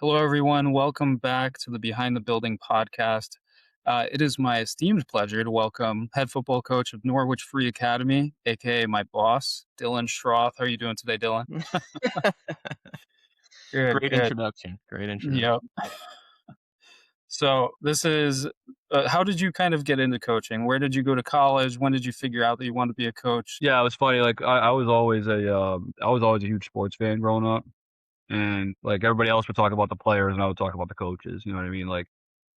Hello, everyone. Welcome back to the Behind the Building podcast. It is my esteemed pleasure to welcome head football coach of Norwich Free Academy, aka my boss, Dylan Schroth. How are you doing today, Dylan? Good, Great good. introduction. Great Yep. introduction. So this is. How did you kind of get into coaching? Where did you go to college? When did you figure out that you wanted to be a coach? Yeah, it was funny. Like I was always a huge sports fan growing up, and like everybody else would talk about the players, and I would talk about the coaches. You know what I mean? Like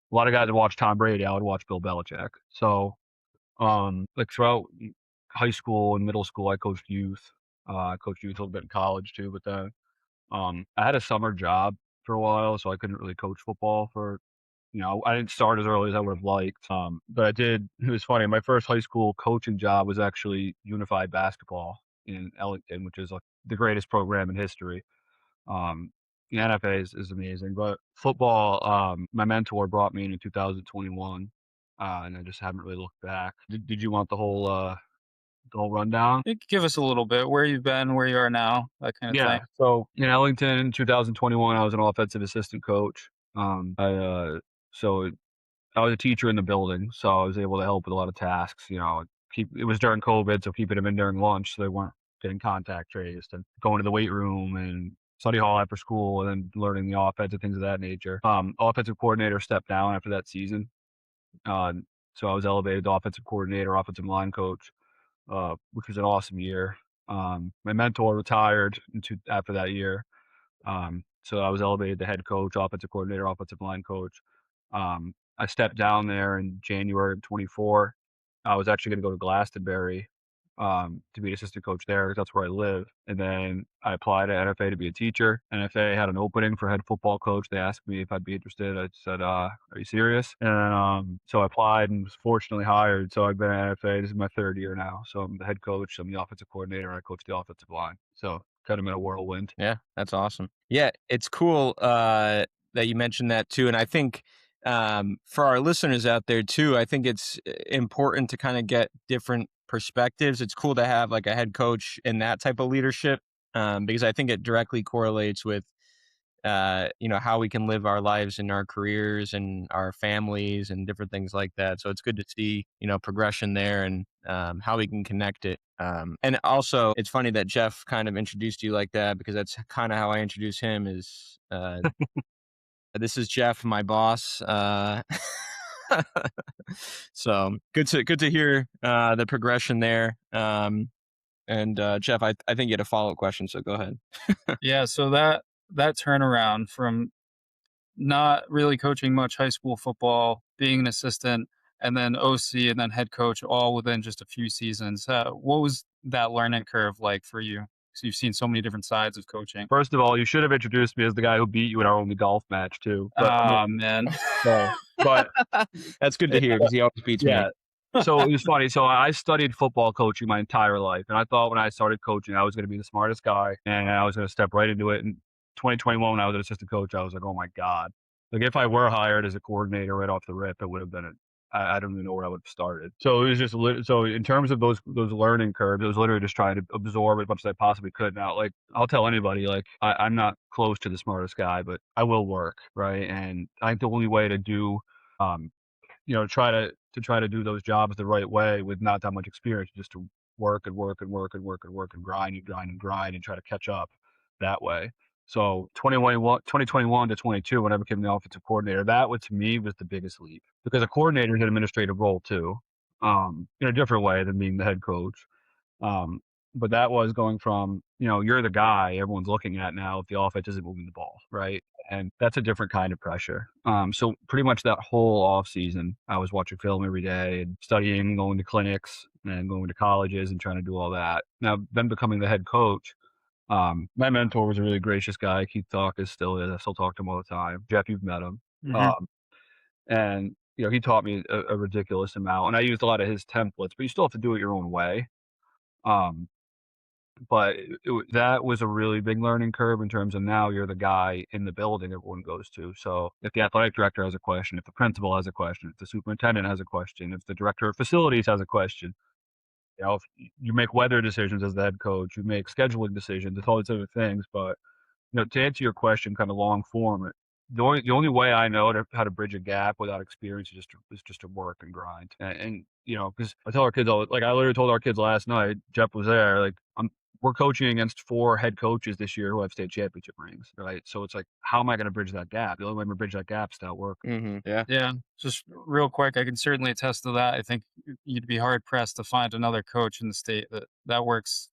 a lot of guys would watch Tom Brady. I would watch Bill Belichick. So, like throughout high school and middle school, I coached youth. I coached youth a little bit in college too. But then, I had a summer job for a while, so I couldn't really coach football for. I didn't start as early as I would have liked, but I did. It was funny. My first high school coaching job was actually unified basketball in Ellington, which is like the greatest program in history. Um, the NFA is amazing, but football. My mentor brought me in 2021, and I just haven't really looked back. Did you want the whole rundown? You could give us a little bit where you've been, where you are now, that kind of Yeah. thing. So in Ellington in 2021, I was an offensive assistant coach. So I was a teacher in the building, so I was able to help with a lot of tasks. It was during COVID, so keeping them in during lunch, so they weren't getting contact traced, and going to the weight room and study hall after school, and then learning the offense and things of that nature. Offensive coordinator stepped down after that season, uh, so I was elevated to offensive coordinator, offensive line coach, which was an awesome year. My mentor retired after that year, so I was elevated to head coach, offensive coordinator, offensive line coach. I stepped down there in January of 24. I was actually going to go to Glastonbury to be an assistant coach there because that's where I live. And then I applied at NFA to be a teacher. NFA had an opening for head football coach. They asked me if I'd be interested. I said, "Are you serious?" And so I applied and was fortunately hired. So I've been at NFA. This is my third year now. So I'm the head coach. I'm the offensive coordinator. I coach the offensive line. So kind of in a whirlwind. Yeah, that's awesome. Yeah, it's cool that you mentioned that too. And I think for our listeners out there too, I think it's important to kind of get different perspectives. It's cool to have like a head coach in that type of leadership because I think it directly correlates with how we can live our lives and our careers and our families and different things like that. So it's good to see, progression there and how we can connect it. And also, it's funny that Jeff kind of introduced you like that because that's kind of how I introduce him. Is this is Jeff, my boss. So good to hear the progression there. And Jeff, I think you had a follow up question, so go ahead. Yeah. So that turnaround from not really coaching much high school football, being an assistant, and then OC, and then head coach, all within just a few seasons. What was that learning curve like for you? So you've seen so many different sides of coaching. First of all, you should have introduced me as the guy who beat you in our only golf match too. But I mean, Ah, man. so, but That's good to it, hear because he always beats me. yeah. So it was funny. So I studied football coaching my entire life, and I thought when I started coaching, I was going to be the smartest guy, and I was going to step right into it. In 2021, when I was an assistant coach, I was like, oh my god! Like if I were hired as a coordinator right off the rip, it would have been I don't even know where I would have started. So it was just so in terms of those learning curves, it was literally just trying to absorb as much as I possibly could. Now, like I'll tell anybody, like I'm not close to the smartest guy, but I will work right, and I think the only way to do um, try to do those jobs the right way with not that much experience, just to work and work and work and work and work and grind and grind and grind and try to catch up that way. So 2021 to 22, when I became the offensive coordinator, that was to me was the biggest leap because a coordinator is an administrative role too, in a different way than being the head coach. Um, but that was going from, you're the guy everyone's looking at now if the offense isn't moving the ball, right? And that's a different kind of pressure. So pretty much that whole off season, I was watching film every day and studying, going to clinics and going to colleges and trying to do all that. Now, then becoming the head coach, my mentor was a really gracious guy. Keith Talk is still is. I still talk to him all the time. Jeff, you've met him. Hmm. Um, and he taught me a ridiculous amount, and I used a lot of his templates. But you still have to do it your own way. Um, but that was a really big learning curve in terms of now you're the guy in the building everyone goes to. So if the athletic director has a question, if the principal has a question, if the superintendent has a question, if the director of facilities has a question, if you make weather decisions as the head coach, you make scheduling decisions, it's all these other things. But to answer your question kind of long form, the only way I know how to bridge a gap without experience is just to work and grind. And you know, because I tell our kids like I literally told our kids last night. Jeff was there. Like we're coaching against 4 head coaches this year who have state championship rings, right? So it's like, how am I going to bridge that gap? The only way I'm going to bridge that gap is to work. Yeah. Yeah, just real quick, I can certainly attest to that. I think you'd be hard pressed to find another coach in the state that works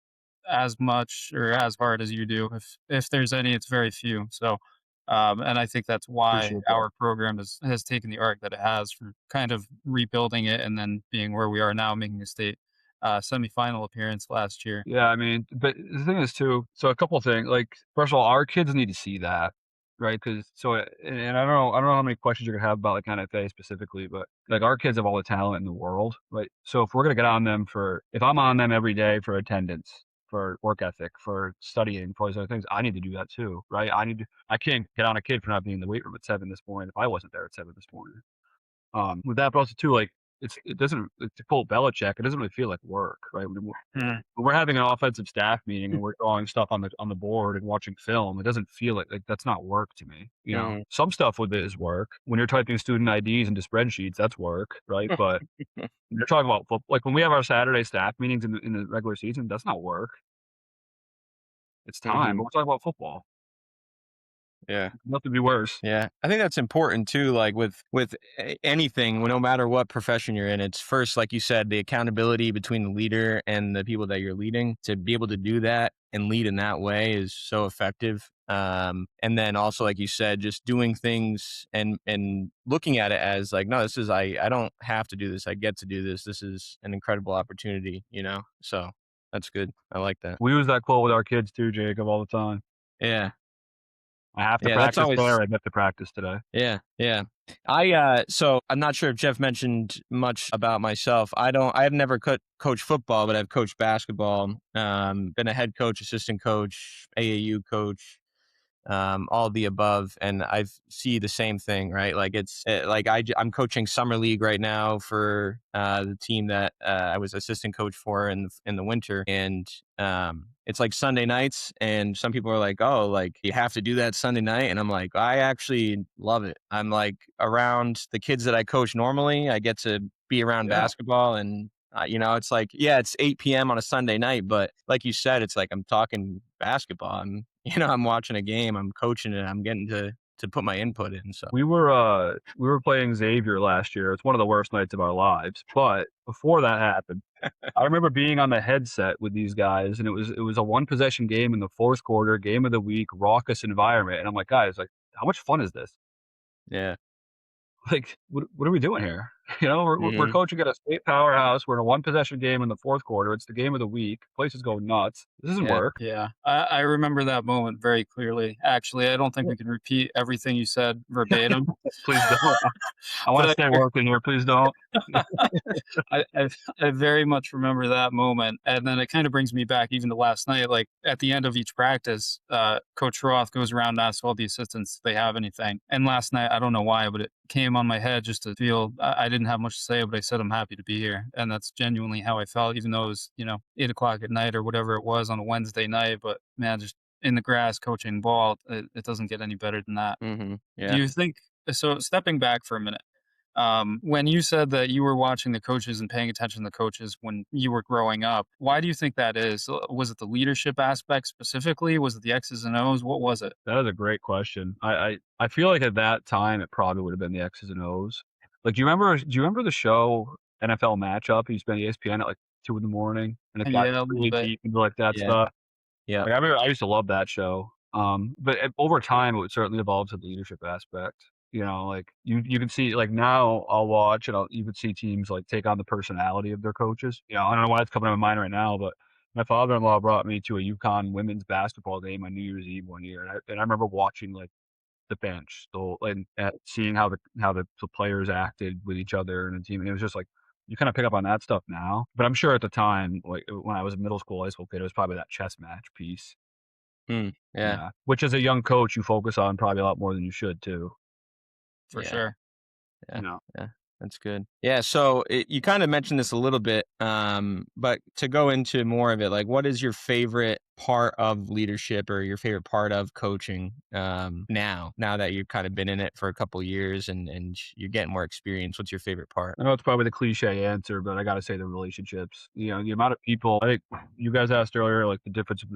as much or as hard as you do. If there's any, it's very few. So, and I think that's why Appreciate that. our program has taken the arc that it has for kind of rebuilding it and then being where we are now, making a state semifinal appearance last year. Yeah, I mean, but the thing is too, so a couple of things, like, first of all, our kids need to see that, right? Because and I don't know how many questions you're gonna have about like NFA specifically, but like our kids have all the talent in the world, right? So if we're gonna get on them if I'm on them every day for attendance, for work ethic, for studying, for all these other things, I need to do that too, right? I can't get on a kid for not being in the weight room at 7 this morning if I wasn't there at 7 this morning. With that, but also too, like it doesn't, to quote Belichick, it doesn't really feel like work, right? Mm. When we're having an offensive staff meeting and we're drawing stuff on the board and watching film, it doesn't feel like that's not work to me. You know, some stuff with it is work. When you're typing student IDs into spreadsheets, that's work, right? But when you're talking about like when we have our Saturday staff meetings in the regular season, that's not work. It's time. But we're talking about football. Yeah. Nothing be worse. Yeah. I think that's important too. Like with anything, no matter what profession you're in, it's first, like you said, the accountability between the leader and the people that you're leading. To be able to do that and lead in that way is so effective. And then also, like you said, just doing things and looking at it as like, no, this is, I don't have to do this. I get to do this. This is an incredible opportunity, you know? So that's good. I like that. We use that quote with our kids too, Jacob, all the time. Yeah. I have to Yeah. That's practice always, there. I get to practice today. yeah, yeah. So I'm not sure if Jeff mentioned much about myself. I've never coached football, but I've coached basketball. Been a head coach, assistant coach, AAU coach, all of the above, and I see the same thing, right? Like it's like I'm coaching summer league right now for the team that I was assistant coach for in the winter, and it's like Sunday nights, and some people are like, oh, like you have to do that Sunday night, and I'm like, I actually love it. I'm like around the kids that I coach normally. I get to be around Yeah. basketball, and you know, it's like, yeah, it's 8 p.m. on a Sunday night, but like you said, it's like I'm talking basketball. I'm watching a game, I'm coaching it, I'm getting to put my input in. So We were playing Xavier last year. It's one of the worst nights of our lives. But before that happened, I remember being on the headset with these guys, and it was a 1-possession game in the 4th quarter, game of the week, raucous environment. And I'm like, guys, like, how much fun is this? yeah. Like, what are we doing here? You know, we're coaching at a state powerhouse. We're in a 1-possession game in the 4th quarter. It's the game of the week. Places go nuts. This isn't Yeah. work. Yeah, I remember that moment very clearly. Actually, I don't think we can repeat everything you said verbatim. Please don't. I want to But stay working here. Please don't. I very much remember that moment, and then it kind of brings me back even to last night. Like at the end of each practice, Coach Schroth goes around and asks all the assistants if they have anything. And last night, I don't know why, but it came on my head just to feel I didn't have much to say, but I said I'm happy to be here, and that's genuinely how I felt, even though it was 8 o'clock at night or whatever it was on a Wednesday night. But man, just in the grass coaching ball, it doesn't get any better than that. Yeah. Do you think so? Stepping back for a minute. When you said that you were watching the coaches and paying attention to the coaches when you were growing up, why do you think that is? Was it the leadership aspect specifically? Was it the X's and O's? What was it? That is a great question. I feel like at that time it probably would have been the X's and O's. Like, do you remember the show NFL Matchup? It used to be on ESPN at like 2 in the morning, and it got Yeah, a little really bit. deep into like that Yeah. stuff. Yeah. Like, I remember I used to love that show. But over time it would certainly evolve to the leadership aspect. You know, like you can see, like, now I'll watch and you can see teams like take on the personality of their coaches. You know, I don't know why it's coming to my mind right now, but my father-in-law brought me to a UConn women's basketball game on New Year's Eve one year, and I remember watching like the bench, and seeing how the players acted with each other and the team. And it was just like you kind of pick up on that stuff now, but I'm sure at the time, like when I was a middle school, high school kid, it was probably that chess match piece. Yeah. Yeah, which as a young coach you focus on probably a lot more than you should too. For Yeah. sure. Yeah. You know. Yeah. That's good. Yeah. So you kind of mentioned this a little bit, but to go into more of it, like, what is your favorite part of leadership or your favorite part of coaching now that you've kind of been in it for a couple years and you're getting more experience? What's your favorite part? I know it's probably the cliche answer, but I got to say the relationships. You know, the amount of people. I think you guys asked earlier, like the difference of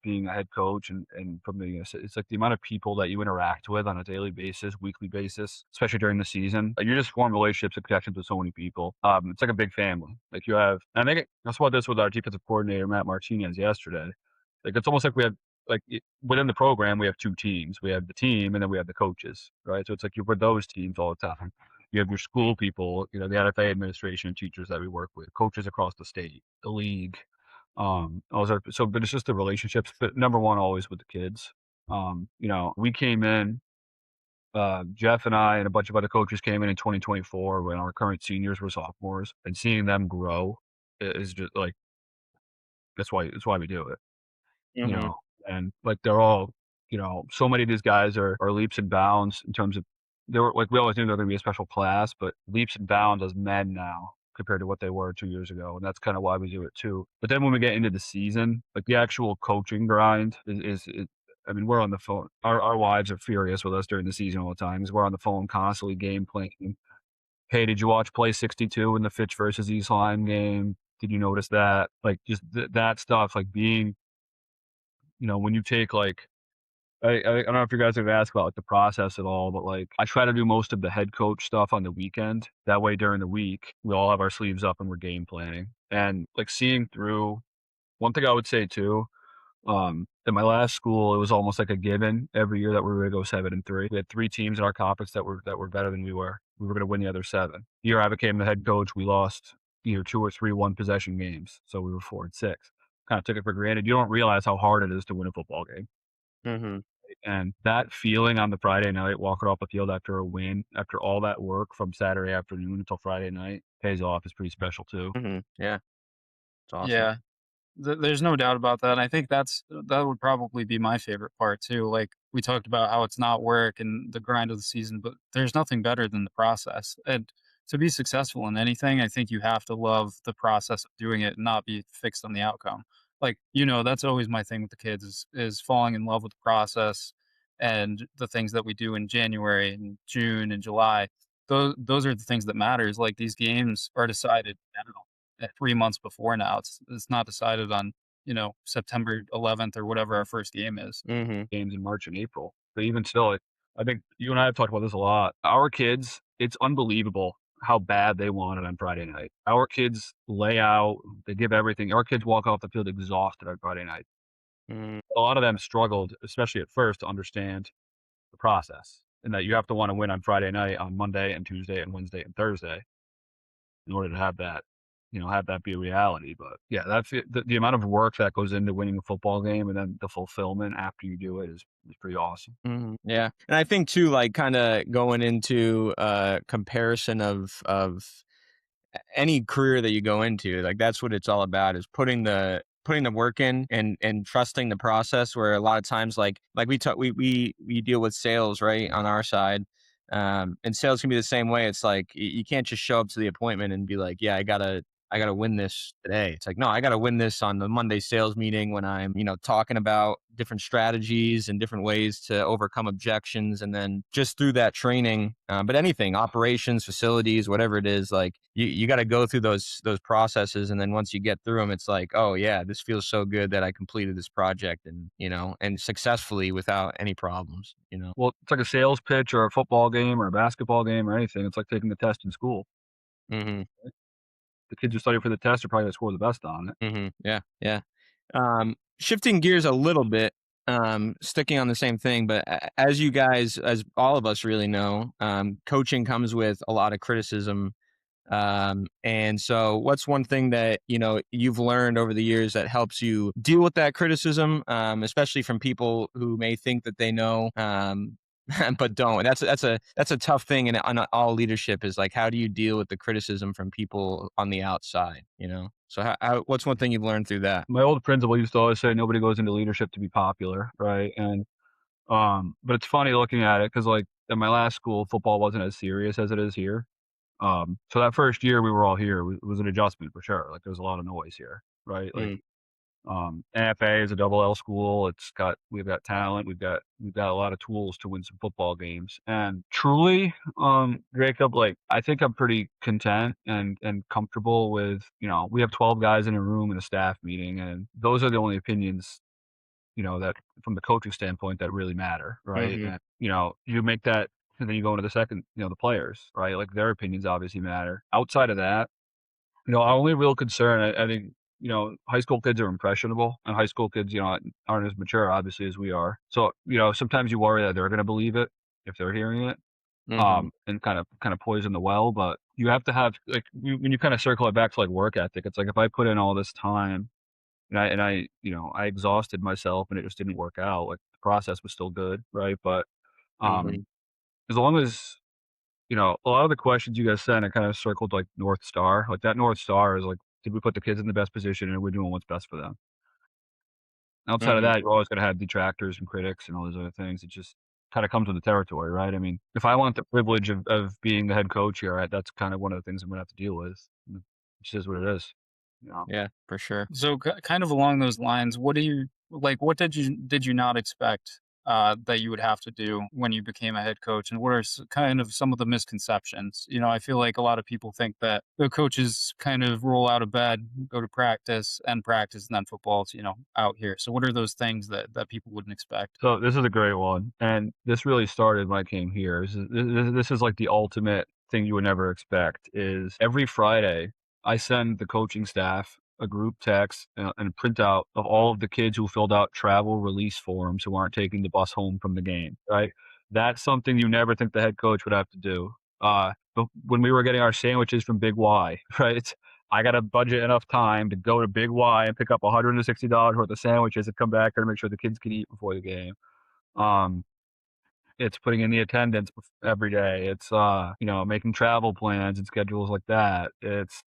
being a head coach and from being it's like the amount of people that you interact with on a daily basis, weekly basis, especially during the season. Like you just form relationships and connections with so many people. It's like a big family. Like you have, and I think I saw this with our defensive coordinator Matt Martinez yesterday. Like it's almost like we have within the program we have two teams. We have the team and then we have the coaches, right? So it's like you're with those teams all the time. You have your school people, you know, the NFA administration and teachers that we work with, coaches across the state, the league. But it's just the relationships. But number one, always with the kids. You know, we came in, Jeff and I and a bunch of other coaches came in 2024 when our current seniors were sophomores, and seeing them grow is just like that's why we do it. You Hmm. know, and like they're all, you know, so many of these guys are leaps and bounds in terms of they were like we always knew they're going to be a special class, but leaps and bounds as men now compared to what they were 2 years ago, and that's kind of why we do it too. But then when we get into the season, like the actual coaching grind is I mean, we're on the phone. Our wives are furious with us during the season all the time. 'Cause we're on the phone constantly, game planning. Hey, did you watch play 62 in the Fitch versus East Lyme game? Did you notice that? Like just that stuff, like being, you know, when you take like I don't know if you guys have asked about like the process at all, but like I try to do most of the head coach stuff on the weekend. That way during the week we all have our sleeves up and we're game planning. And like seeing through one thing I would say too, in my last school it was almost like a given every year that we were gonna go 7-3. We had three teams in our conference that were better than we were. We were gonna win the other seven. The year I became the head coach, we lost either two or three one possession games. So we were 4-6. Kind of took it for granted. You don't realize how hard it is to win a football game. Hmm. And that feeling on the Friday night, walking off the field after a win, after all that work from Saturday afternoon until Friday night, pays off. Is pretty special too. Hmm. Yeah, it's awesome. Yeah. There's no doubt about that. I think that would probably be my favorite part too. Like we talked about how it's not work and the grind of the season, but there's nothing better than the process. And to be successful in anything, I think you have to love the process of doing it and not be fixed on the outcome. Like, that's always my thing with the kids is falling in love with the process and the things that we do in January and June and July. Those are the things that matters. Like these games are decided now 3 months before now. It's not decided on, September 11th or whatever our first game is. Hmm. Games in March and April. But even still, I think you and I have talked about this a lot. Our kids, it's unbelievable how bad they want it on Friday night. Our kids lay out, they give everything. Our kids walk off the field exhausted on Friday night. Hmm. A lot of them struggled, especially at first, to understand the process and that you have to want to win on Friday night, on Monday and Tuesday and Wednesday and Thursday in order to have that, have that be a reality. But yeah, that's the amount of work that goes into winning a football game and then the fulfillment after you do it is pretty awesome. Hmm. Yeah, and I think too, like kind of going into comparison of any career that you go into, like that's what it's all about, is putting the work in and trusting the process, where a lot of times like we talk we deal with sales, right, on our side. And sales can be the same way. It's like you can't just show up to the appointment and be like, yeah, I gotta win this today. It's like, no, I gotta win this on the Monday sales meeting when I'm, talking about different strategies and different ways to overcome objections. And then just through that training, but anything, operations, facilities, whatever it is, like you got to go through those processes. And then once you get through them, it's like, oh yeah, this feels so good that I completed this project and, and successfully without any problems. Well, it's like a sales pitch or a football game or a basketball game or anything. It's like taking the test in school. Hmm. The kids who study for the test are probably going to score the best on it. Hmm. Yeah. Yeah. Shifting gears a little bit, sticking on the same thing, but as you guys, as all of us really know, coaching comes with a lot of criticism. And so what's one thing that, you've learned over the years that helps you deal with that criticism, especially from people who may think that they know, but don't? That's a tough thing on all leadership, is like, how do you deal with the criticism from people on the outside? So what's one thing you've learned through that? My old principal used to always say nobody goes into leadership to be popular, right? And but it's funny looking at it because like at my last school, football wasn't as serious as it is here. So that first year we were all here was an adjustment for sure. Like there was a lot of noise here, right? Like Mm. NFA is a double L school. We've got talent. We've got a lot of tools to win some football games. And truly, Jacob, like I think I'm pretty content and comfortable with, we have 12 guys in a room in a staff meeting, and those are the only opinions, that from the coaching standpoint that really matter, right? Mhm. And you make that, and then you go into the second, the players, right? Like their opinions obviously matter. Outside of that, our only real concern, I think, high school kids are impressionable, and high school kids, aren't as mature, obviously, as we are. So, sometimes you worry that they're going to believe it if they're hearing it, Mhm. and kind of poison the well. But you have to have like when you kind of circle it back to like work ethic. It's like if I put in all this time and I I exhausted myself and it just didn't work out. Like the process was still good, right? But um, Mhm. as long as a lot of the questions you guys sent, I kind of circled like North Star. Like that North Star is like, did we put the kids in the best position and we're doing what's best for them? Outside of Mhm. that, you're always going to have detractors and critics and all those other things. It just kind of comes with the territory, right? I mean, if I want the privilege of being the head coach here, that's kind of one of the things I'm going to have to deal with. It just is what it is. You know? Yeah, for sure. So kind of along those lines, what do you like? What did you not expect that you would have to do when you became a head coach, and what are kind of some of the misconceptions? I feel like a lot of people think that the coaches kind of roll out of bed, go to practice, and practice, and then football's out here. So what are those things that people wouldn't expect? So this is a great one, and this really started when I came here. This is like the ultimate thing you would never expect. Is every Friday I send the coaching staff a group text and a printout of all of the kids who filled out travel release forms who aren't taking the bus home from the game. Right, that's something you never think the head coach would have to do. But when we were getting our sandwiches from Big Y, right? I got to budget enough time to go to Big Y and pick up $160 worth of sandwiches and come back here to make sure the kids can eat before the game. Um, it's putting in the attendance every day. It's making travel plans and schedules like that. It's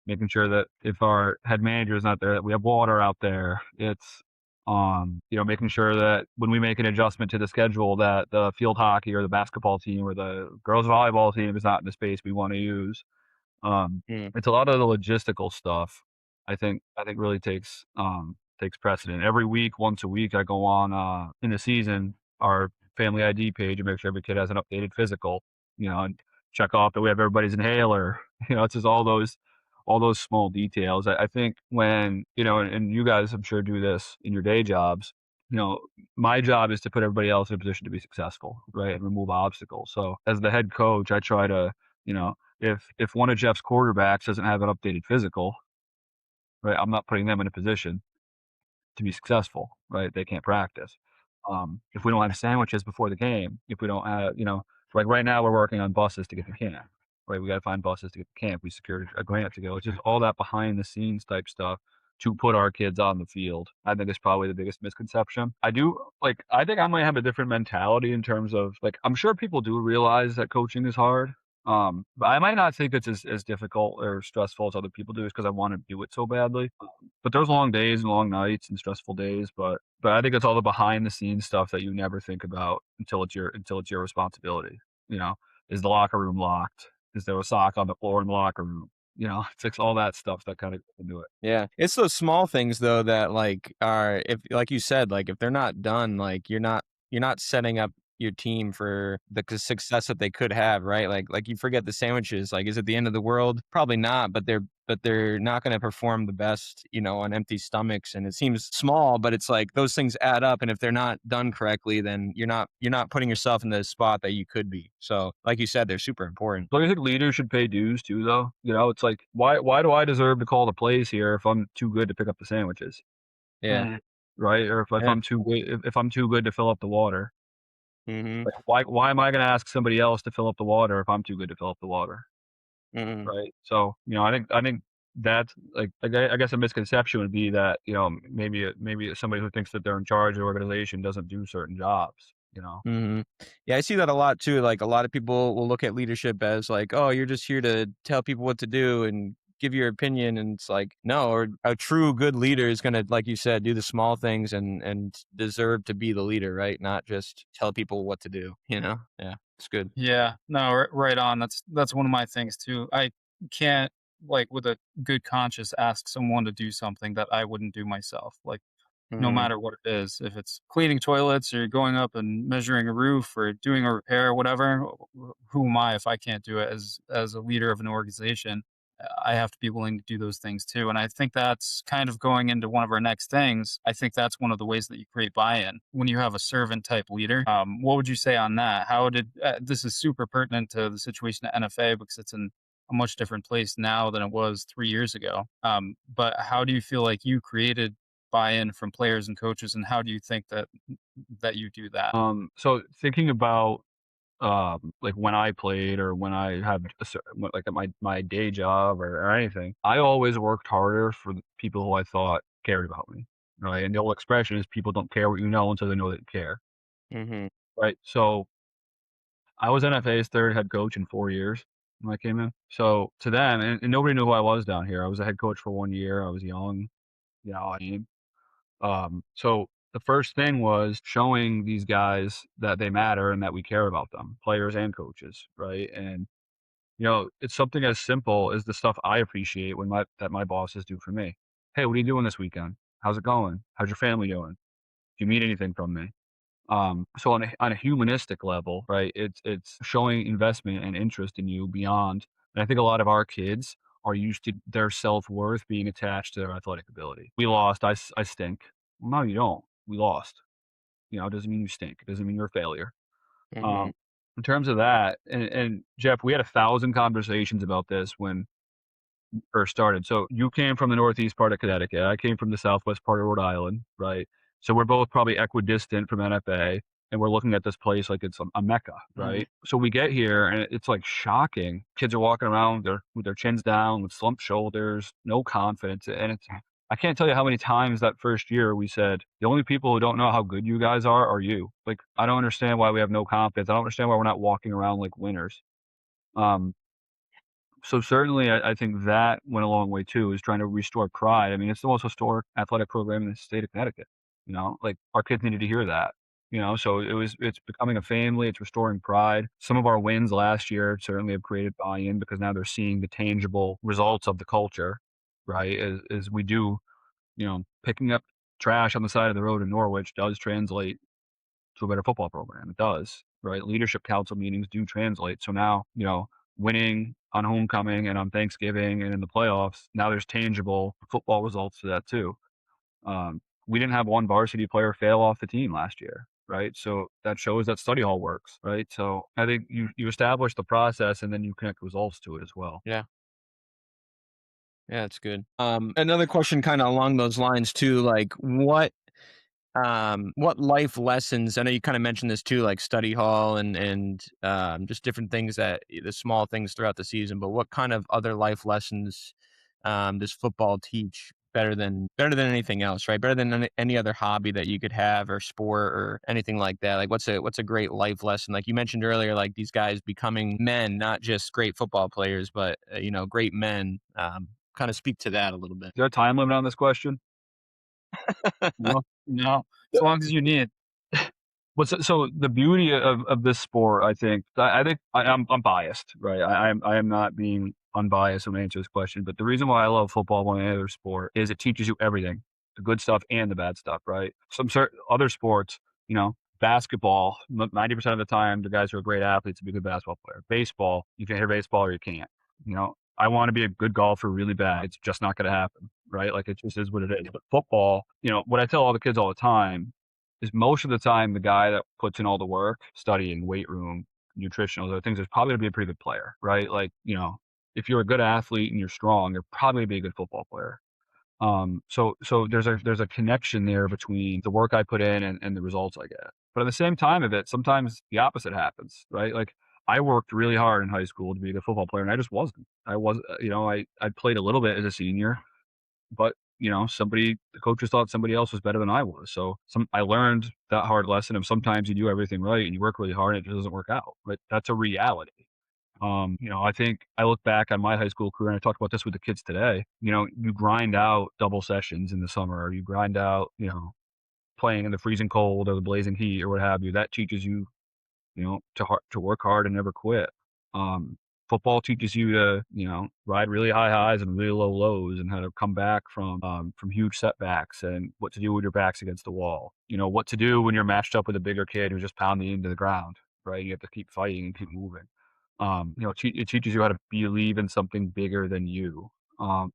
making sure that if our head manager is not there, that we have water out there. It's making sure that when we make an adjustment to the schedule, that the field hockey or the basketball team or the girls volleyball team is not in the space we want to use. Um, Mm. it's a lot of the logistical stuff. I think really takes precedent. Every week, once a week, I go on in the season our family ID page and make sure every kid has an updated physical. And check off that we have everybody's inhaler. It's just all those small details. I think when and you guys, I'm sure, do this in your day jobs. You know, my job is to put everybody else in a position to be successful, right, and remove obstacles. So as the head coach, I try to you know if one of Jeff's quarterbacks doesn't have an updated physical, right, I'm not putting them in a position to be successful, right? They can't practice. If we don't have sandwiches before the game, if we don't have, like right now we're working on buses to get to camp, right? We got to find buses to get to camp. We secured a grant to go. It's just all that behind the scenes type stuff to put our kids on the field. I think is probably the biggest misconception. I think I might have a different mentality in terms of like, I'm sure people do realize that coaching is hard. But I might not think it's as difficult or stressful as other people do, is because I want to do it so badly. But there's long days and long nights and stressful days, but I think it's all the behind the scenes stuff that you never think about until it's your responsibility. You know, is the locker room locked? Is there a sock on the floor in the locker room? It's like all that stuff that kind of goes into it. Yeah. It's those small things though that like are, if like you said, like if they're not done, like you're not setting up your team for the success that they could have, right? Like you forget the sandwiches. Like, is it the end of the world? Probably not, but they're not going to perform the best, on empty stomachs. And it seems small, but it's like those things add up. And if they're not done correctly, then you're not putting yourself in the spot that you could be. So, like you said, they're super important. So I think leaders should pay dues too, though. It's like why do I deserve to call the plays here if I'm too good to pick up the sandwiches, Yeah. right? Or if Yeah. I'm too good if I'm too good to fill up the water. Mm-hmm. Like, why am I gonna ask somebody else to fill up the water if I'm too good to fill up the water, Mm-hmm. right? So, I think that's, like, I guess a misconception would be that, maybe somebody who thinks that they're in charge of the organization doesn't do certain jobs, you know? Mhm. Yeah, I see that a lot too. Like a lot of people will look at leadership as like, "Oh, you're just here to tell people what to do and give your opinion." And it's like, no, or a true good leader is gonna, like you said, do the small things and deserve to be the leader, right? Not just tell people what to do. Yeah, it's good. Yeah, no, right on. That's one of my things too. I can't like, with a good conscience, ask someone to do something that I wouldn't do myself, like, no Mhm. matter what it is. If it's cleaning toilets or going up and measuring a roof or doing a repair, whatever, who am I if I can't do it as a leader of an organization? I have to be willing to do those things too. And I think that's kind of going into one of our next things. I think that's one of the ways that you create buy-in when you have a servant type leader. What would you say on that? How did this is super pertinent to the situation at NFA because it's in a much different place now than it was 3 years ago. But how do you feel like you created buy-in from players and coaches, and how do you think that you do that? So thinking about like when I played or when I have like at my day job or anything, I always worked harder for the people who I thought cared about me, right? And the old expression is people don't care what you know until they know that you care, Mhm. right? So I was NFA's third head coach in 4 years when I came in. So to them, and nobody knew who I was down here. I was a head coach for 1 year. I was young, I mean, so the first thing was showing these guys that they matter and that we care about them, players and coaches, right? And it's something as simple as the stuff I appreciate that my bosses do for me. Hey, what are you doing this weekend? How's it going? How's your family doing? Do you need anything from me? So on a humanistic level, right? It's showing investment and interest in you beyond. And I think a lot of our kids are used to their self worth being attached to their athletic ability. We lost. I stink. Well, no, you don't. We lost. It doesn't mean you stink. It doesn't mean you're a failure. Mhm. Um, in terms of that, and Jeff, we had 1,000 conversations about this when first started. So you came from the northeast part of Connecticut. I came from the southwest part of Rhode Island, right? So we're both probably equidistant from NFA, and we're looking at this place like it's a mecca, Mhm. right? So we get here, and it's like shocking. Kids are walking around with their chins down, with slumped shoulders, no confidence, and it's. I can't tell you how many times that first year we said the only people who don't know how good you guys are you. Like I don't understand why we have no confidence. I don't understand why we're not walking around like winners. Um, so certainly, I think that went a long way too, is trying to restore pride. I mean, it's the most historic athletic program in the state of Connecticut. Like our kids needed to hear that. So it's becoming a family. It's restoring pride. Some of our wins last year certainly have created buy-in because now they're seeing the tangible results of the culture, right? As we do, picking up trash on the side of the road in Norwich does translate to a better football program. It does, right? Leadership council meetings do translate. So now, winning on homecoming and on Thanksgiving and in the playoffs, now there's tangible football results to that too. We didn't have one varsity player fail off the team last year, right? So that shows that study hall works, right? So I think you establish the process and then you connect results to it as well. Yeah. Yeah, that's good. Another question kinda along those lines too, like what life lessons, I know you kinda mentioned this too, like study hall and just different things the small things throughout the season, but what kind of other life lessons, does football teach better than anything else, right? Better than any other hobby that you could have or sport or anything like that? Like, what's a great life lesson? Like you mentioned earlier, like these guys becoming men, not just great football players, but, great men. Kinda speak to that a little bit. Is there a time limit on this question? No, no, as long as you need. So the beauty of this sport, I think I'm biased, right? I am not being unbiased when I answer this question, but the reason why I love football more than any other sport is it teaches you everything, the good stuff and the bad stuff, right? Some certain other sports, basketball, 90% of the time, the guys who are great athletes will be a good basketball player. Baseball, you can hit baseball or you can't. I want to be a good golfer really bad. It's just not going to happen, right? Like it just is what it is. But football, what I tell all the kids all the time is most of the time the guy that puts in all the work, studying, weight room, nutrition, those other things, is probably gonna be a pretty good player, right? Like, if you're a good athlete and you're strong, you're probably gonna be a good football player. So there's a connection there between the work I put in and the results I get. But at the same time of it, sometimes the opposite happens, right? Like I worked really hard in high school to be a good football player, and I just wasn't. I was, I played a little bit as a senior, but the coaches thought somebody else was better than I was. So I learned that hard lesson of sometimes you do everything right and you work really hard and it just doesn't work out. But that's a reality. I think I look back on my high school career and I talked about this with the kids today. You grind out double sessions in the summer, or you grind out, playing in the freezing cold or the blazing heat or what have you. That teaches you, to work hard and never quit. Um, Football teaches you to, ride really high highs and really low lows, and how to come back from huge setbacks, and what to do when your back's against the wall. What to do when you're matched up with a bigger kid who's just pounding you into the ground, right? You have to keep fighting and keep moving. It teaches you how to believe in something bigger than you. Um,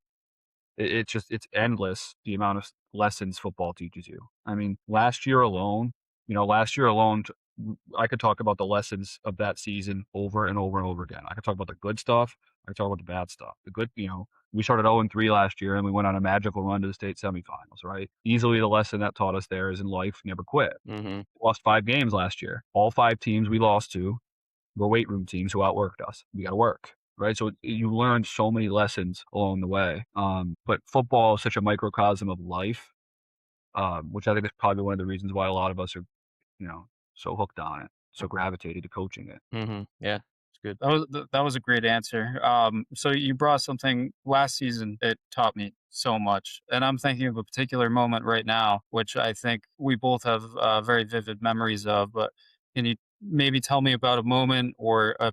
it's endless the amount of lessons football teaches you. I mean, last year alone, I could talk about the lessons of that season over and over and over again. I could talk about the good stuff. I could talk about the bad stuff. The good, we started 0-3 last year, and we went on a magical run to the state semifinals, right? Easily the lesson that taught us there is, in life, never quit. Mm-hmm. We lost 5 games last year. All 5 teams we lost to were weight room teams who outworked us. We got to work, right? So you learn so many lessons along the way. But football is such a microcosm of life, which I think is probably one of the reasons why a lot of us are, so hooked on it, so gravitated to coaching it. Mm-hmm. Yeah, it's good. That was a great answer. So you brought something last season. It taught me so much, and I'm thinking of a particular moment right now, which I think we both have very vivid memories of. But can you maybe tell me about a moment or a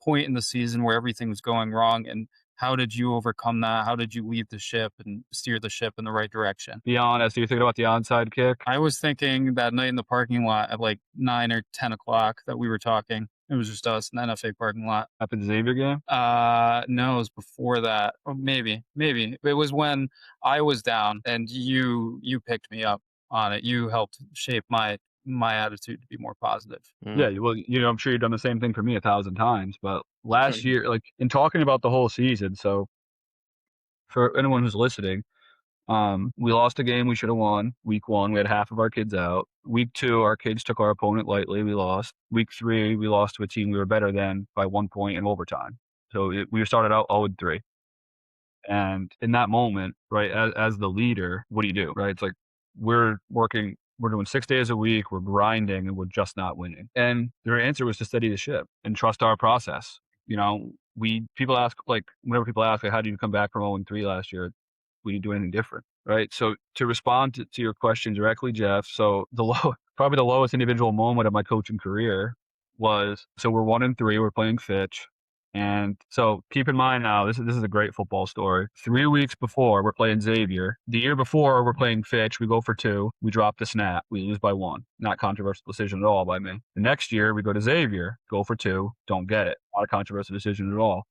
point in the season where everything was going wrong, and how did you overcome that? How did you lead the ship and steer the ship in the right direction? Be honest, you're thinking about the onside kick? I was thinking that night in the parking lot at like 9 or 10 o'clock that we were talking. It was just us in the NFA parking lot. At the Xavier game? No, it was before that. Or maybe. It was when I was down and you picked me up on it. You helped shape my attitude to be more positive. Yeah, well, I'm sure you've done the same thing for me 1,000 times. But last year, like, in talking about the whole season, so for anyone who's listening, we lost a game we should have won. Week 1, we had half of our kids out. Week 2, our kids took our opponent lightly. We lost. Week 3, we lost to a team we were better than by 1 point in overtime. So we started out 0-3. And in that moment, right, as the leader, what do? Right? It's like we're doing 6 days a week, we're grinding, and we're just not winning. And their answer was to steady the ship and trust our process. People ask, like, whenever people ask, like, how did you come back from 0-3 last year? We didn't do anything different, right? So to respond to your question directly, Jeff, so probably the lowest individual moment of my coaching career was, so we're 1-3, we're playing Fitch. And so keep in mind now, this is a great football story. 3 weeks before, we're playing Xavier. The year before, we're playing Fitch. We go for 2. We drop the snap. We lose by 1. Not controversial decision at all by me. The next year, we go to Xavier, go for 2, don't get it. Not a controversial decision at all.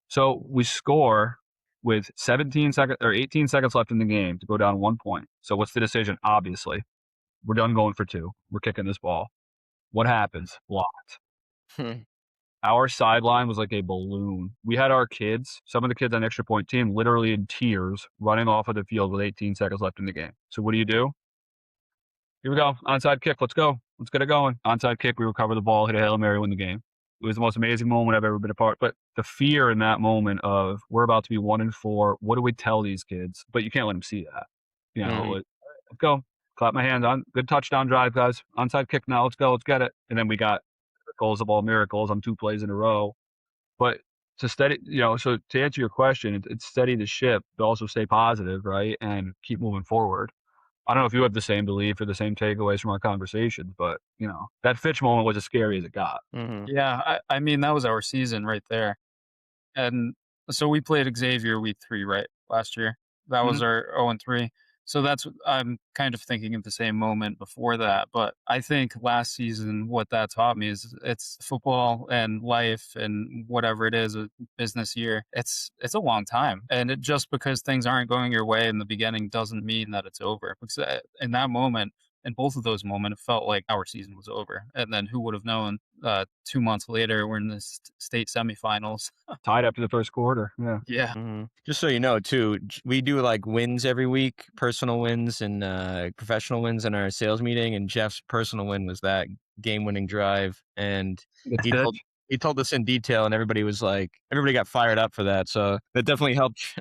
So we score with 18 seconds left in the game to go down 1 point. So what's the decision? Obviously, we're done going for 2. We're kicking this ball. What happens? Blocked. Our sideline was like a balloon. We had our kids, some of the kids on the extra point team, literally in tears, running off of the field with 18 seconds left in the game. So what do? Here we go. Onside kick. Let's go. Let's get it going. Onside kick. We recover the ball, hit a Hail Mary, win the game. It was the most amazing moment I've ever been a part. But the fear in that moment of, we're about to be 1-4. What do we tell these kids? But you can't let them see that. Let's go. Clap my hands on. Good touchdown drive, guys. Onside kick now. Let's go. Let's get it. And then we got miracles of all miracles on 2 plays in a row. But to steady, so to answer your question, it's steady the ship, but also stay positive, right? And keep moving forward. I don't know if you have the same belief or the same takeaways from our conversations, but, that Fitch moment was as scary as it got. Mm-hmm. Yeah, I mean, that was our season right there. And so we played Xavier week 3, right, last year. That was our 0-3. So I'm kind of thinking of the same moment before that. But I think last season, what that taught me is it's football and life and whatever it is, a business year. It's a long time. And just because things aren't going your way in the beginning doesn't mean that it's over. Because in that moment, in both of those moments, it felt like our season was over. And then who would have known 2 months later, we're in the state semifinals. Tied up to the first quarter. Yeah. Yeah. Mm-hmm. Just so you know, too, we do like wins every week, personal wins and professional wins in our sales meeting. And Jeff's personal win was that game-winning drive. And he told us in detail, and everybody got fired up for that. So that definitely helped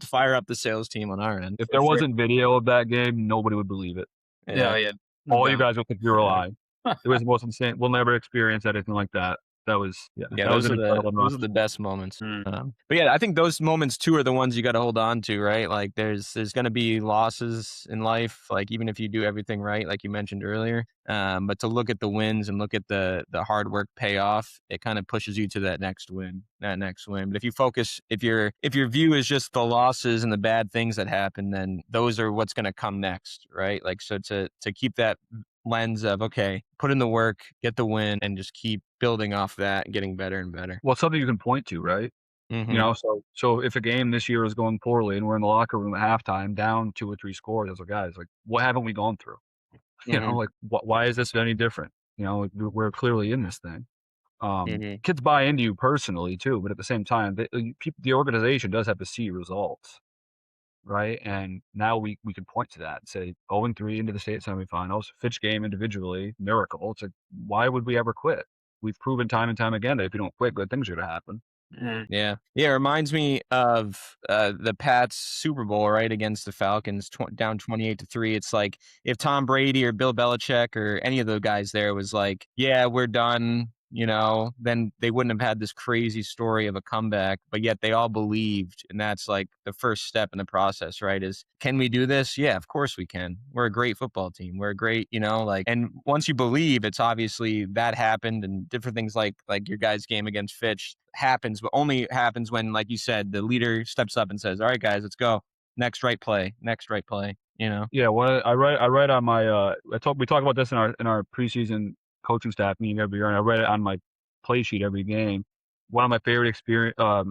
fire up the sales team on our end. If there wasn't video of that game, nobody would believe it. Yeah. All you guys would think we were lying. It was the most insane. We'll never experience anything like that That was Yeah, that was those an are incredible those run. are the best moments. Mm. But yeah, I think those moments too are the ones you got to hold on to, right? Like there's going to be losses in life, like even if you do everything right, like you mentioned earlier. But to look at the wins and look at the hard work pay off, it kind of pushes you to that next win, that next win. But if you focus, if your view is just the losses and the bad things that happen, then those are what's going to come next, right? Like so to keep that lens of okay, put in the work, get the win, and just keep building off that and getting better and better. Well, it's something you can point to, right? You Mhm. know, so if a game this year is going poorly and we're in the locker room at halftime down 2 or 3 scores, as a guys, like, what haven't we gone through? You know, Mhm. like, why is this any different? You know, like, we're clearly in this thing. Mhm. Kids buy into you personally too, but at the same time, the organization does have to see results, right? And now we can point to that and say 0-3 into the state semifinals, Fitch game individually, miracle. It's like, why would we ever quit? We've proven time and time again that if you don't quit, good things are gonna happen. Mm. Yeah. Yeah, it reminds me of, the Pats Super Bowl, right, against the Falcons, down 28-3. It's like if Tom Brady or Bill Belichick or any of the guys there was like, "Yeah, we're done," then they wouldn't have had this crazy story of a comeback, but yet they all believed, and that's like the first step in the process, right, is, "Can we do this? Yeah, of course we can. We're a great football team. We're a great," like and once you believe, it's obviously that happened and different things like your guys' game against Fitch happens, but only happens when, like you said, the leader steps up and says, "All right, guys, let's go. Next right play," you know? Yeah, well, I write on my, we talk about this in our preseason coaching staff meeting every year, and I write it on my play sheet every game. One of my favorite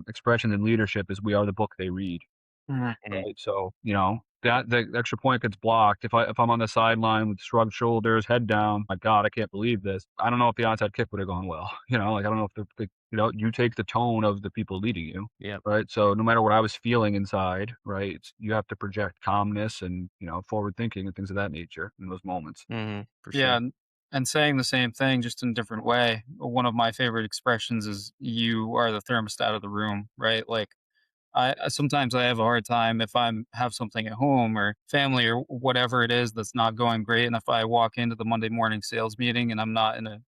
expressions in leadership is "We are the book they read." Mhm. Mhm. Right, so, you know, that the extra point gets blocked. If I'm on the sideline with shrugged shoulders, head down, "My god, I can't believe this." I don't know if the onside kick would have gone well, you know, like, I don't know if you take the tone of the people leading you, Yep. right? So, no matter what I was feeling inside, right, you have to project calmness and, forward thinking and things of that nature in those moments. Mhm. For Yeah, sure. and saying the same thing just in a different way. One of my favorite expressions is "You are the thermostat of the room," right? Like sometimes I have a hard time if I'm have something at home or family or whatever it is that's not going great, and if I walk into the Monday morning sales meeting and I'm not in a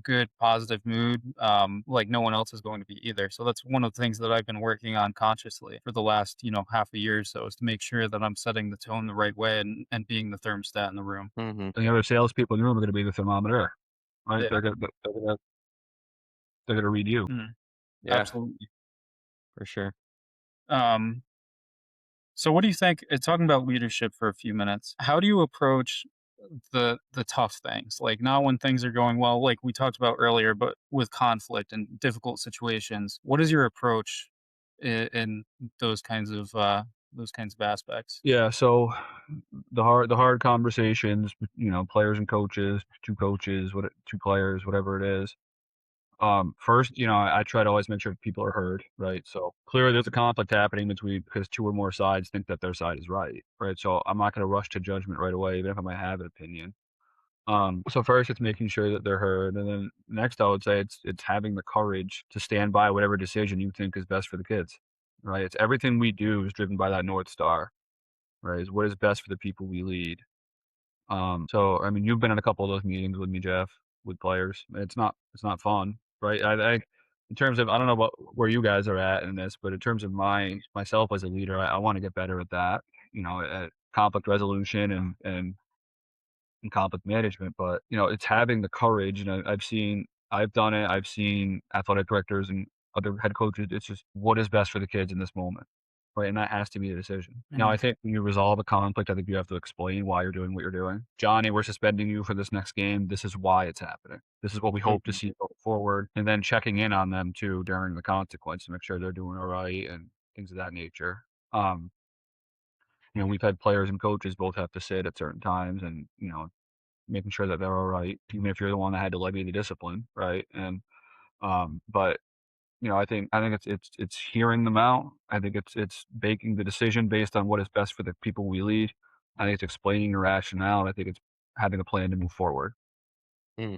good positive mood, like no one else is going to be either. So that's one of the things that I've been working on consciously for the last, half a year or so is to make sure that I'm setting the tone the right way and being the thermostat in the room. Mhm. And the other salespeople in the room are gonna be the thermometer, right? Yeah. They're gonna read you. Mhm. Yeah, Absolutely. for sure. Um, so what do you think, talking about leadership for a few minutes, how do you approach the tough things? Like not when things are going well, like we talked about earlier, but with conflict and difficult situations. What is your approach in those kinds of aspects? Yeah, so the hard conversations, players and coaches, 2 coaches, 2 players, whatever it is. First, I try to always make sure people are heard, right? So clearly there's a conflict happening between because 2 or more sides think that their side is right? So I'm not gonna rush to judgment right away, even if I might have an opinion. So first it's making sure that they're heard, and then next I would say it's having the courage to stand by whatever decision you think is best for the kids, right? It's everything we do is driven by that North Star, right? Is what is best for the people we lead. So I mean, you've been in a couple of those meetings with me, Jeff, with players. It's not fun, right? In terms of I don't know where you guys are at in this, but in terms of myself as a leader, I want to get better at that. At conflict resolution and conflict management. But it's having the courage. I've done it. I've seen athletic directors and other head coaches. It's just what is best for the kids in this moment, right? And that has to be a decision. Now, I Mhm. think when you resolve a conflict, I think you have to explain why you're doing what you're doing. Johnny, we're suspending you for this next game. This is why it's happening. This is what we hope to Mhm. see going forward. And then checking in on them too during the consequence to make sure they're doing all right and things of that nature. Um, we've had players and coaches both have to sit at certain times and, making sure that they're all right, even if you're the one that had to levy the discipline, right? And but I think it's hearing them out. I think it's making the decision based on what is best for the people we lead. I think it's explaining your rationale. And I think it's having a plan to move forward. Mm.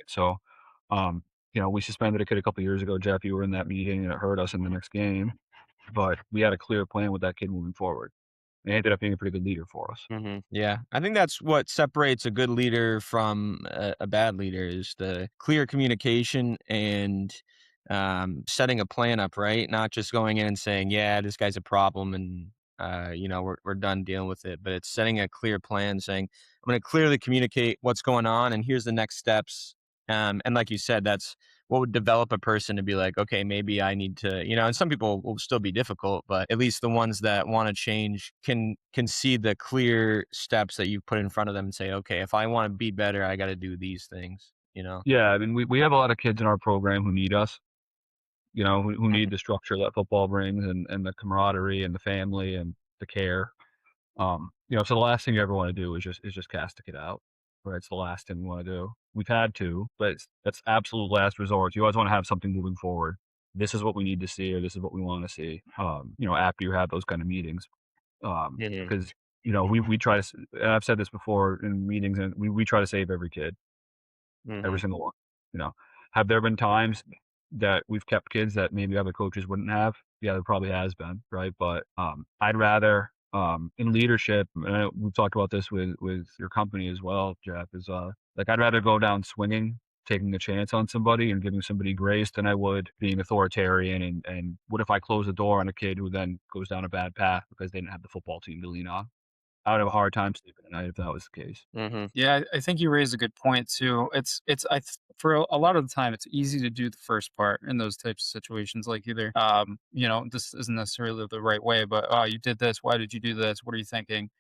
So, um, we suspended a kid a couple years ago. Jeff, you were in that meeting, and it hurt us in the next game. But we had a clear plan with that kid moving forward. And he ended up being a pretty good leader for us. Yeah, I think that's what separates a good leader from a bad leader is the clear communication and setting a plan up, right? Not just going in and saying, "Yeah, this guy's a problem," and we're done dealing with it. But it's setting a clear plan, saying, "I'm going to clearly communicate what's going on, and here's the next steps." And like you said, that's what would develop a person to be like, okay, maybe I need to, and some people will still be difficult, but at least the ones that want to change can see the clear steps that you put in front of them and say, okay, if I want to be better, I got to do these things. Yeah, I mean, we have a lot of kids in our program who need us, who need Mhm. the structure that football brings and the camaraderie and the family and the care. So the last thing you ever want to do is just cast a kid out, right? It's the last thing we want to do. We've had to, but that's absolute last resort. You always want to have something moving forward. This is what we need to see, or this is what we want to see. After you have those kind of meetings, Mhm. because we try to, and I've said this before in meetings, and we try to save every kid, every Mhm. single one. You know, have there been times that we've kept kids that maybe other coaches wouldn't have? Yeah, there probably has been, right? But I'd rather in leadership, and we've talked about this with your company as well, Jeff. Is like I'd rather go down swinging, taking a chance on somebody and giving somebody grace than I would being authoritarian. And what if I close the door on a kid who then goes down a bad path because they didn't have the football team to lean on? I would have a hard time sleeping at night if that was the case. Mhm. Yeah, I think you raised a good point too. For a lot of the time, it's easy to do the first part in those types of situations. Like either, this isn't necessarily the right way, but oh, you did this. Why did you do this? What are you thinking?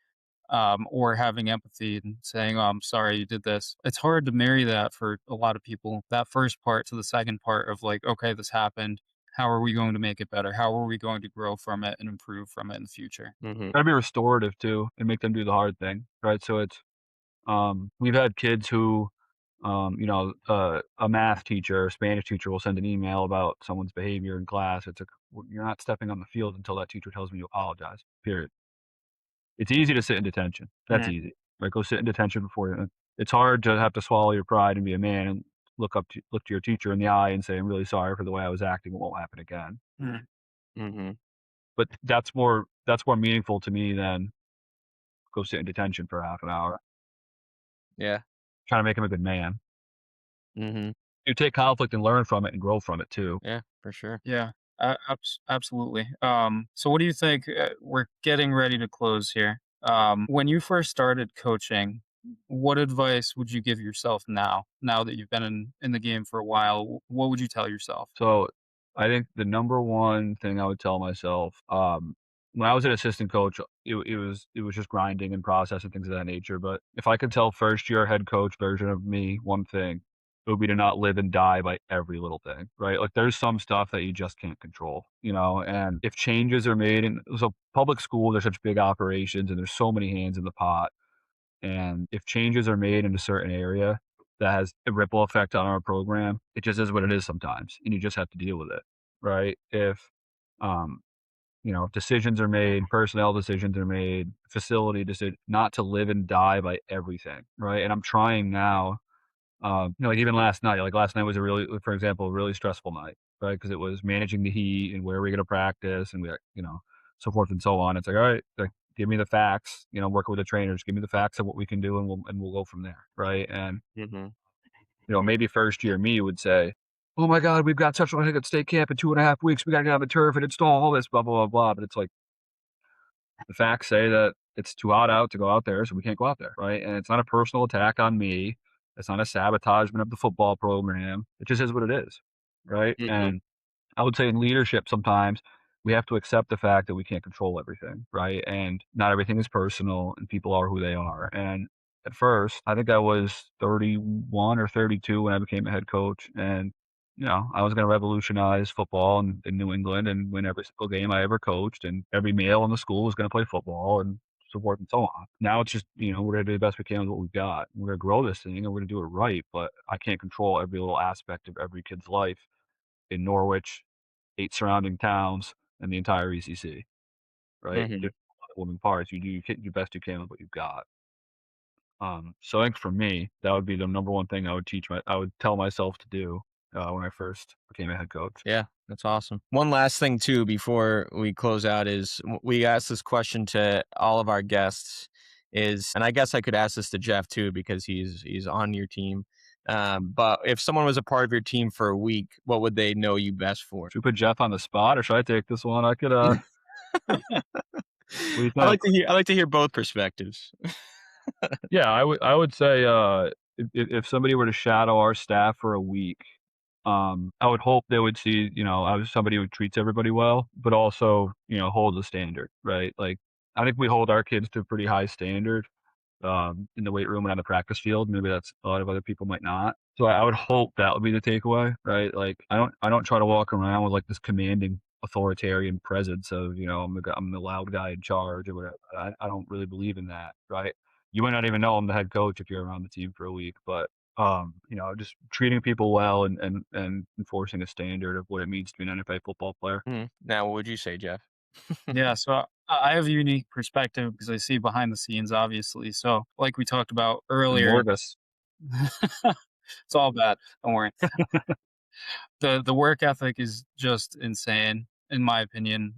Or having empathy and saying, "Oh, I'm sorry you did this." It's hard to marry that for a lot of people. That first part to the second part of like, okay, this happened. How are we going to make it better? How are we going to grow from it and improve from it in the future? Mhm. Gotta be restorative too and make them do the hard thing, right? So it's we've had kids who, a math teacher, a Spanish teacher will send an email about someone's behavior in class. It's like, "Well, you're not stepping on the field until that teacher tells me you apologize. Period." It's easy to sit in detention. That's Mhm. easy. Right? Go sit in detention before you. It's hard to have to swallow your pride and be a man and look to your teacher in the eye and say, "I'm really sorry for the way I was acting. It won't happen again." Mm. Mhm. But that's more meaningful to me than go sit in detention for half an hour Yeah. trying to make him a good man. Mhm. You take conflict and learn from it and grow from it too. Yeah, for sure. Yeah, absolutely. So what do you think? We're getting ready to close here. When you first started coaching, what advice would you give yourself now? Now that you've been in the game for a while, what would you tell yourself? So, I think the number one thing I would tell myself, when I was an assistant coach, it was just grinding and process and things of that nature, but if I could tell first year head coach version of me one thing, it would be to not live and die by every little thing, right? Like, there's some stuff that you just can't control, and if changes are made and so public schools are such big operations and there's so many hands in the pot. And if changes are made in a certain area that has a ripple effect on our program, it just is what it is sometimes, and you just have to deal with it, right? Um, if decisions are made, personnel decisions are made, facility decision, not to live and die by everything, right? And I'm trying now, like even last night was for example, a really stressful night, right? Because it was managing the heat and where are we going to practice and so forth and so on. It's like, all right, like, give me the facts, working with the trainers, give me the facts of what we can do and we'll go from there. Right. And, Mhm. maybe first year me would say, oh my God, we've got such a thing at state camp in 2.5 weeks. We got to get on the turf and install all this, blah, blah, blah, blah. But it's like, the facts say that it's too hot out to go out there, so we can't go out there, right? And it's not a personal attack on me. It's not a sabotagement of the football program. It just is what it is, right? Mhm. And I would say in leadership, sometimes we have to accept the fact that we can't control everything, right? And not everything is personal, and people are who they are. And at first, I think I was 31 or 32 when I became a head coach, and I was going to revolutionize football in New England and win every single game I ever coached, and every male in the school was going to play football and so forth and so on. Now it's just, we're going to do the best we can with what we've got. We're going to grow this thing and we're going to do it right, but I can't control every little aspect of every kid's life in Norwich, 8 surrounding towns, and the entire ECC, right? Mhm. There's a lot of moving parts. You do your best you can with what you've got. So I think for me, that would be the number one thing I would tell myself to do. when I first became a head coach. Yeah, that's awesome. One last thing too before we close out is we ask this question to all of our guests is, and I guess I could ask this to Jeff too because he's on your team. But if someone was a part of your team for a week, what would they know you best for? Should we put Jeff on the spot, or should I take this one? I could. What do you I think? like to hear both perspectives. Yeah, I would say if somebody were to shadow our staff for a week, I would hope they would see, I was somebody who treats everybody well, but also, holds a standard, right? Like, I think we hold our kids to a pretty high standard, in the weight room and on the practice field. Maybe that's a lot of other people might not. So I would hope that would be the takeaway, right? Like, I don't try to walk around with like this commanding authoritarian presence of, I'm the loud guy in charge or whatever. I don't really believe in that, right? You might not even know I'm the head coach if you're around the team for a week, but just treating people well and enforcing a standard of what it means to be an NFL football player. Now, what would you say, Jeff? Yeah, so I have a unique perspective because I see behind the scenes, obviously. So, like we talked about And earlier, Morgus. it's all bad. Don't worry. The work ethic is just insane, in my opinion.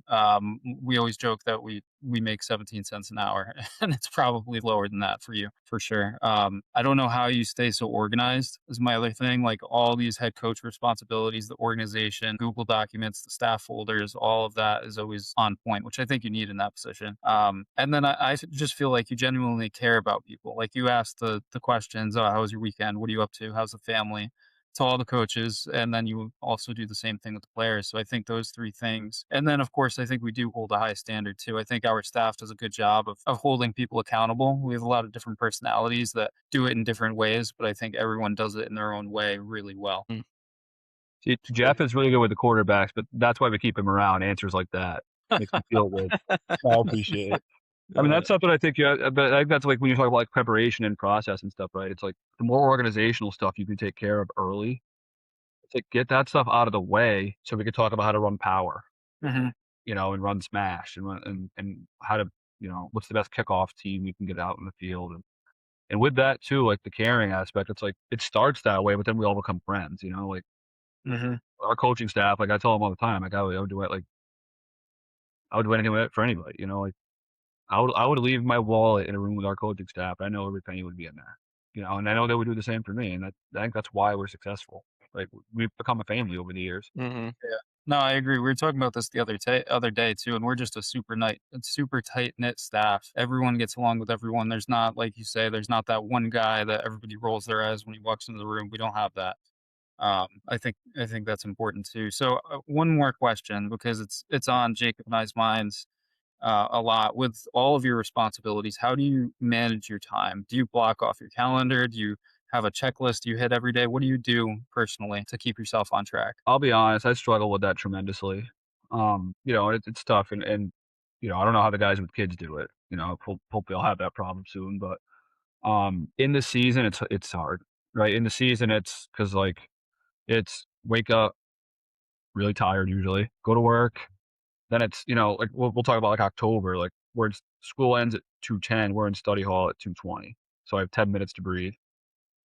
We always joke that we make 17 cents an hour, and it's probably lower than that for you, for sure. I don't know how you stay so organized is my other thing. Like all these head coach responsibilities, the organization, Google Documents, the staff folders, all of that is always on point, which I think you need in that position. And then I just feel like you genuinely care about people. Like you ask the questions, oh, how was your weekend? What are you up to? How's the family? To all the coaches, and then you also do the same thing with the players. So I think those three things. And then, of course, I think we do hold a high standard too. I think our staff does a good job of holding people accountable. We have a lot of different personalities that do it in different ways, but I think everyone does it in their own way really well. See, Jeff is really good with the quarterbacks, but that's why we keep him around. Answers like that makes me feel good. I appreciate it. I mean, that's something I think, yeah, but I think that's like when you talk about like preparation and process and stuff, right? It's like the more organizational stuff you can take care of early, it's like get that stuff out of the way so we can talk about how to run power, Hmm. and run smash and run and how to, what's the best kickoff team we can get out in the field. And with that too, like the caring aspect, it's like it starts that way, but then we all become friends, like Hmm. our coaching staff, like I tell them all the time, like I would do it, like I would do anything with it for anybody, like I would leave my wallet in a room with our coaching staff. I know every penny would be in there, and I know they would do the same for me. And I think that's why we're successful. Like we've become a family over the years. Hmm. Yeah. No, I agree. We were talking about this the other day too, and we're just a super tight knit staff. Everyone gets along with everyone. There's not, like you say, there's not that one guy that everybody rolls their eyes when he walks into the room. We don't have that. I think that's important too. So one more question because it's on Jacob and I's minds a lot with all of your responsibilities. How do you manage your time? Do you block off your calendar? Do you have a checklist you hit every day? What do you do personally to keep yourself on track? I'll be honest, I struggle with that tremendously. It's tough, and I don't know how the guys with kids do it. Hopefully I'll have that problem soon. But in the season, it's hard, right? In the season, it's because like it's wake up really tired usually, go to work. Then it's, like we'll talk about like October, like where school ends at 2:10, we're in study hall at 2:20. So I have 10 minutes to breathe.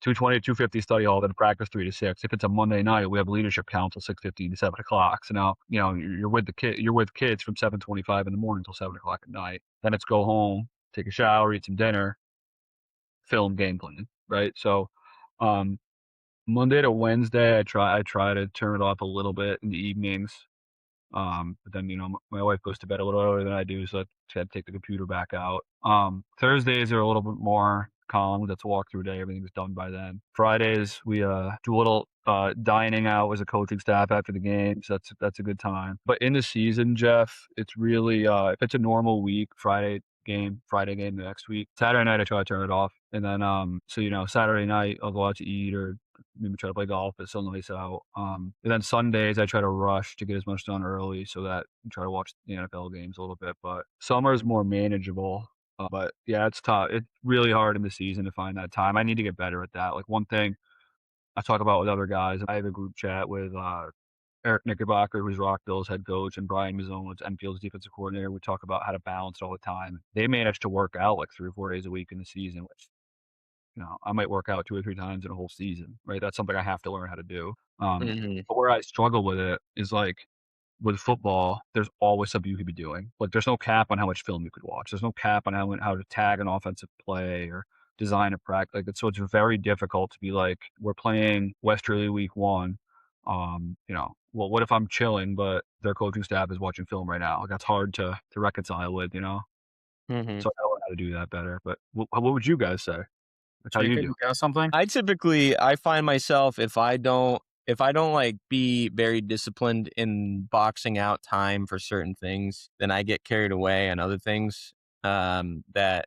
2:20 to 2:50 study hall, then practice 3 to 6. If it's a Monday night, we have leadership council 6:15 to 7 o'clock. So now, you're with kids from 7:25 in the morning till 7 o'clock at night. Then it's go home, take a shower, eat some dinner, film, game plan, right? So um Monday to Wednesday I try to turn it off a little bit in the evenings. But then, my wife goes to bed a little earlier than I do, so I try to take the computer back out. Thursdays are a little bit more calm. That's a walkthrough day. Everything's done by then. Fridays, we do a little dining out as a coaching staff after the games. That's a good time. But in the season, Jeff, it's really if it's a normal week, Friday game the next week. Saturday night I try to turn it off. And then Saturday night I'll go out to eat or maybe try to play golf. It's so nice out. And then Sundays I try to rush to get as much done early so that I try to watch the NFL games a little bit. But summer is more manageable. But yeah, it's tough. It's really hard in the season to find that time. I need to get better at that. Like one thing I talk about with other guys, I have a group chat with Eric Knickerbocker, who's Rockville's head coach, and Brian Mazzone, who's Enfield's defensive coordinator. We talk about how to balance it all the time. They manage to work out like 3 or 4 days a week in the season, which I might work out 2 or 3 times in a whole season, right? That's something I have to learn how to do. Mhm. But where I struggle with it is, like, with football, there's always something you could be doing. Like, there's no cap on how much film you could watch. There's no cap on how to tag an offensive play or design a practice. Like, it's so it's very difficult to be like, "We're playing Westerly week 1." Well, what if I'm chilling, but their coaching staff is watching film right now? Like, that's hard to reconcile with, you know? Mhm. So I gotta learn how to do that better, but what would you guys say? Like, how do you Jacob, do? you got something? I find myself if I don't like be very disciplined in boxing out time for certain things, then I get carried away on other things that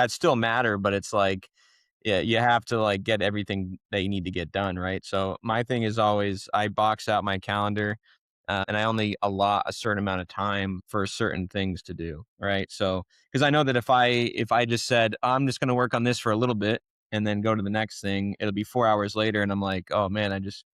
still matter, but it's like yeah, you have to like get everything that you need to get done, right? So my thing is always I box out my calendar and I only allot a certain amount of time for certain things to do, right? So because I know that if I just said I'm just going to work on this for a little bit and then go to the next thing, it'll be 4 hours later, and I'm like, oh man, I just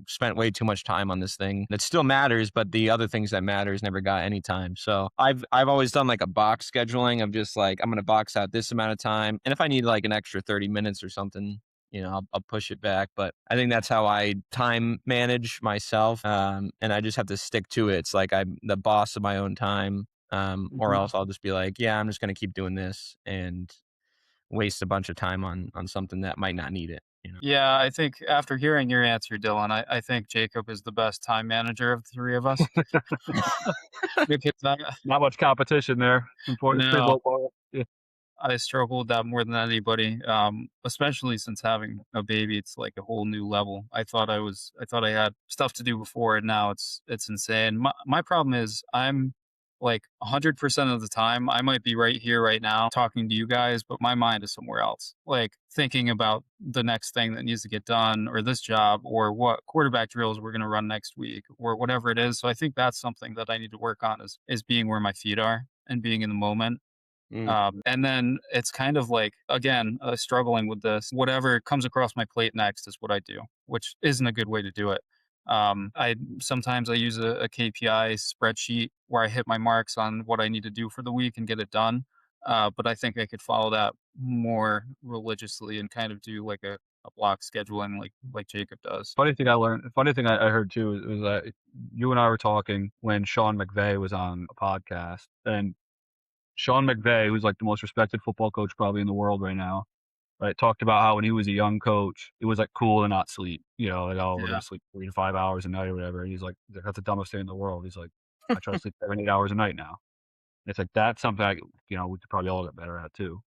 spent way too much time on this thing. It still matters, but the other things that matters never got any time. So I've always done like a box scheduling of just like I'm gonna box out this amount of time, and if I need like an extra 30 minutes or something, I'll push it back. But I think that's how I time manage myself, and I just have to stick to it. It's like I'm the boss of my own time, or Mhm. else I'll just be like, yeah, I'm just gonna keep doing this and waste a bunch of time on something that might not need it. Yeah, I think after hearing your answer, Dylan, I think Jacob is the best time manager of the 3 of us because Not much competition there. It's pretty no. low bar. Yeah. I struggle with that more than anybody, especially since having a baby. It's like a whole new level. I thought I had stuff to do before, and now it's insane. My problem is I'm like 100% of the time I might be right here right now talking to you guys, but my mind is somewhere else, like thinking about the next thing that needs to get done, or this job, or what quarterback drills we're going to run next week, or whatever it is. So I think that's something that I need to work on is being where my feet are and being in the moment. Mm, And then it's kind of like, again, struggling with this. Whatever comes across my plate next is what I do, which isn't a good way to do it. I sometimes I use a KPI spreadsheet where I hit my marks on what I need to do for the week and get it done. But I think I could follow that more religiously and kind of do like a block scheduling like Jacob does. Funny thing I heard too was that you and I were talking when Sean McVay was on a podcast, and Sean McVay, who's like the most respected football coach probably in the world right now, right, talked about how when he was a young coach, it was like cool to not sleep. Like, oh, we're Yeah. gonna sleep 3 to 5 hours a night or whatever. And he's like, that's the dumbest thing in the world. He's like, I try to sleep 7, 8 hours a night now. And it's like that's something we could probably all get better at too.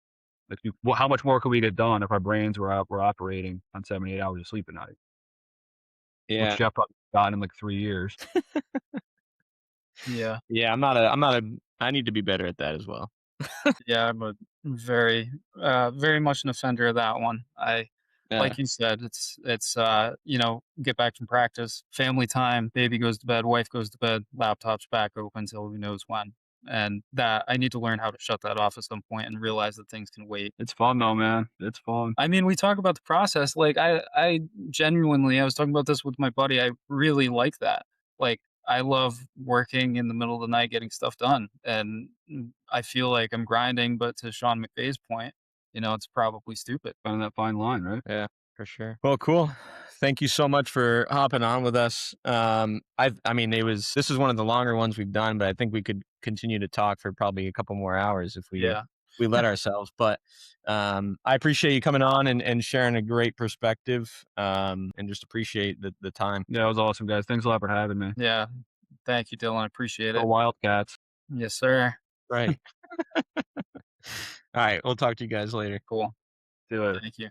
Like, how much more could we get done if our brains were operating on 7, 8 hours of sleep a night, which yeah. Jeff probably gotten in like 3 years. Yeah. Yeah, I need to be better at that as well. Yeah, I'm a very much an offender of that one. Yeah. Like you said, get back from practice, family time, baby goes to bed, wife goes to bed, laptop's back open till who knows when. And that I need to learn how to shut that off at some point and realize that things can wait. It's fun though, man. It's fun. I mean, we talk about the process. Like I genuinely, I was talking about this with my buddy. I really like that. Like I love working in the middle of the night getting stuff done, and I feel like I'm grinding. But to Sean McVay's point, it's probably stupid. Finding that fine line, right? Yeah, for sure. Well, cool. Thank you so much for hopping on with us. I mean, this is one of the longer ones we've done, but I think we could continue to talk for probably a couple more hours if Yeah, we let ourselves. But I appreciate you coming on and sharing a great perspective. And just appreciate the time. Yeah, it was awesome, guys. Thanks a lot for having me. yeah. Thank you, Dylan. I appreciate Go it. Wildcats. Yes, sir. Right. All right. We'll talk to you guys later. Cool. See you later. Thank you.